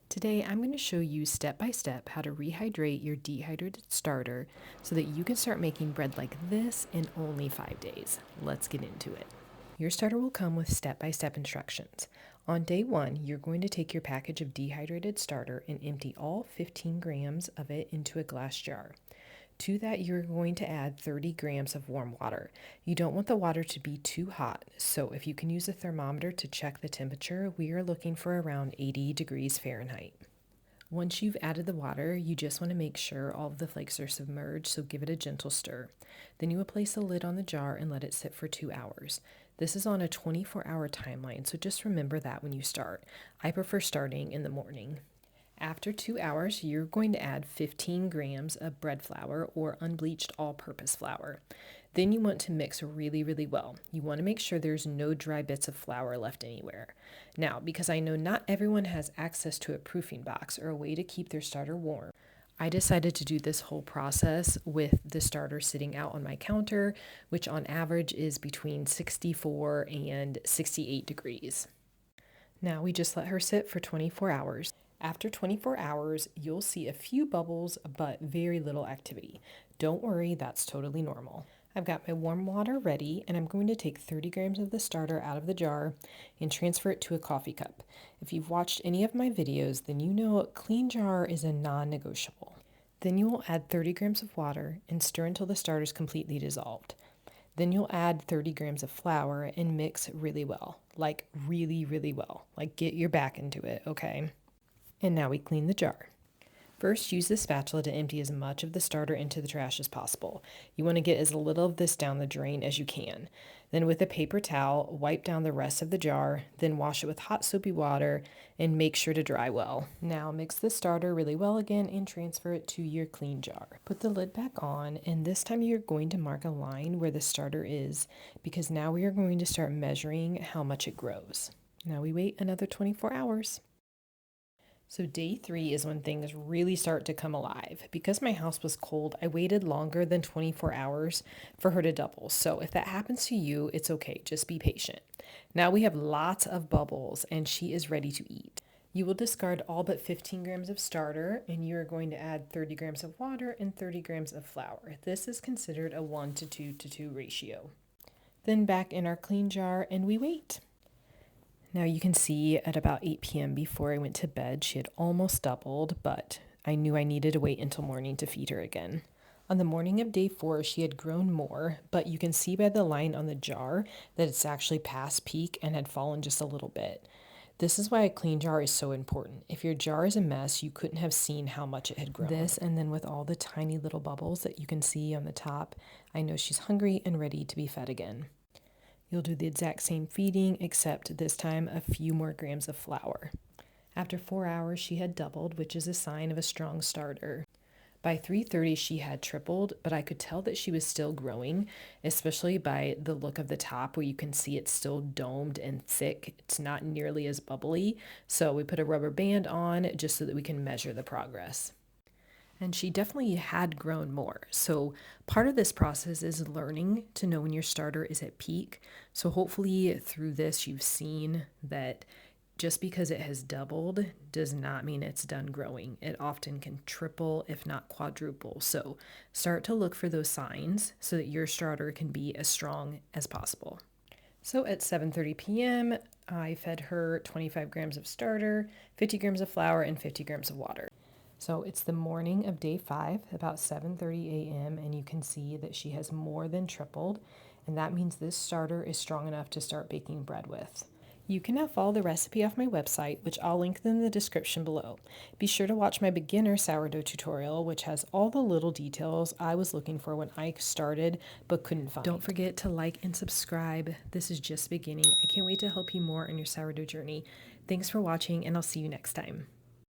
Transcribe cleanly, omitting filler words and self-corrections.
Today, I'm going to show you step by step how to rehydrate your dehydrated starter so that you can start making bread like this in only 5 days. Let's get into it. Your starter will come with step-by-step instructions. On day 1, you're going to take your package of dehydrated starter and empty all 15 grams of it into a glass jar. To that, you're going to add 30 grams of warm water. You don't want the water to be too hot, so if you can use a thermometer to check the temperature, we are looking for around 80 degrees Fahrenheit. Once you've added the water, you just want to make sure all of the flakes are submerged, so give it a gentle stir. Then you will place the lid on the jar and let it sit for 2 hours. This is on a 24-hour timeline, so just remember that when you start. I prefer starting in the morning. After 2 hours, you're going to add 15 grams of bread flour or unbleached all-purpose flour. Then you want to mix really well. You want to make sure there's no dry bits of flour left anywhere. Now, because I know not everyone has access to a proofing box or a way to keep their starter warm, I decided to do this whole process with the starter sitting out on my counter, which on average is between 64 and 68 degrees. Now we just let her sit for 24 hours. After 24 hours, you'll see a few bubbles, but very little activity. Don't worry, that's totally normal. I've got my warm water ready, and I'm going to take 30 grams of the starter out of the jar and transfer it to a coffee cup. If you've watched any of my videos, then you know a clean jar is a non-negotiable. Then you will add 30 grams of water and stir until the starter is completely dissolved. Then you'll add 30 grams of flour and mix really well, like really well. Like get your back into it, okay? And now we clean the jar. First, use the spatula to empty as much of the starter into the trash as possible. You want to get as little of this down the drain as you can. Then with a paper towel, wipe down the rest of the jar, then wash it with hot soapy water and make sure to dry well. Now mix the starter really well again and transfer it to your clean jar. Put the lid back on, and this time you're going to mark a line where the starter is, because now we are going to start measuring how much it grows. Now we wait another 24 hours. So day 3 is when things really start to come alive. Because my house was cold, I waited longer than 24 hours for her to double. So if that happens to you, it's okay. Just be patient. Now we have lots of bubbles and she is ready to eat. You will discard all but 15 grams of starter, and you are going to add 30 grams of water and 30 grams of flour. This is considered a 1:2:2 ratio. Then back in our clean jar and we wait. Now you can see at about 8 p.m. before I went to bed, she had almost doubled, but I knew I needed to wait until morning to feed her again. On the morning of day 4, she had grown more, but you can see by the line on the jar that it's actually past peak and had fallen just a little bit. This is why a clean jar is so important. If your jar is a mess, you couldn't have seen how much it had grown. This, and then with all the tiny little bubbles that you can see on the top, I know she's hungry and ready to be fed again. You'll do the exact same feeding, except this time a few more grams of flour. After 4 hours, she had doubled, which is a sign of a strong starter. By 3:30, she had tripled, but I could tell that she was still growing, especially by the look of the top where you can see it's still domed and thick. It's not nearly as bubbly, so we put a rubber band on just so that we can measure the progress. And she definitely had grown more. So part of this process is learning to know when your starter is at peak. So hopefully through this, you've seen that just because it has doubled does not mean it's done growing. It often can triple, if not quadruple. So start to look for those signs so that your starter can be as strong as possible. So at 7:30 p.m., I fed her 25 grams of starter, 50 grams of flour, and 50 grams of water. So it's the morning of day 5, about 7:30 a.m., and you can see that she has more than tripled, and that means this starter is strong enough to start baking bread with. You can now follow the recipe off my website, which I'll link in the description below. Be sure to watch my beginner sourdough tutorial, which has all the little details I was looking for when I started but couldn't find. Don't forget to like and subscribe. This is just beginning. I can't wait to help you more on your sourdough journey. Thanks for watching, and I'll see you next time.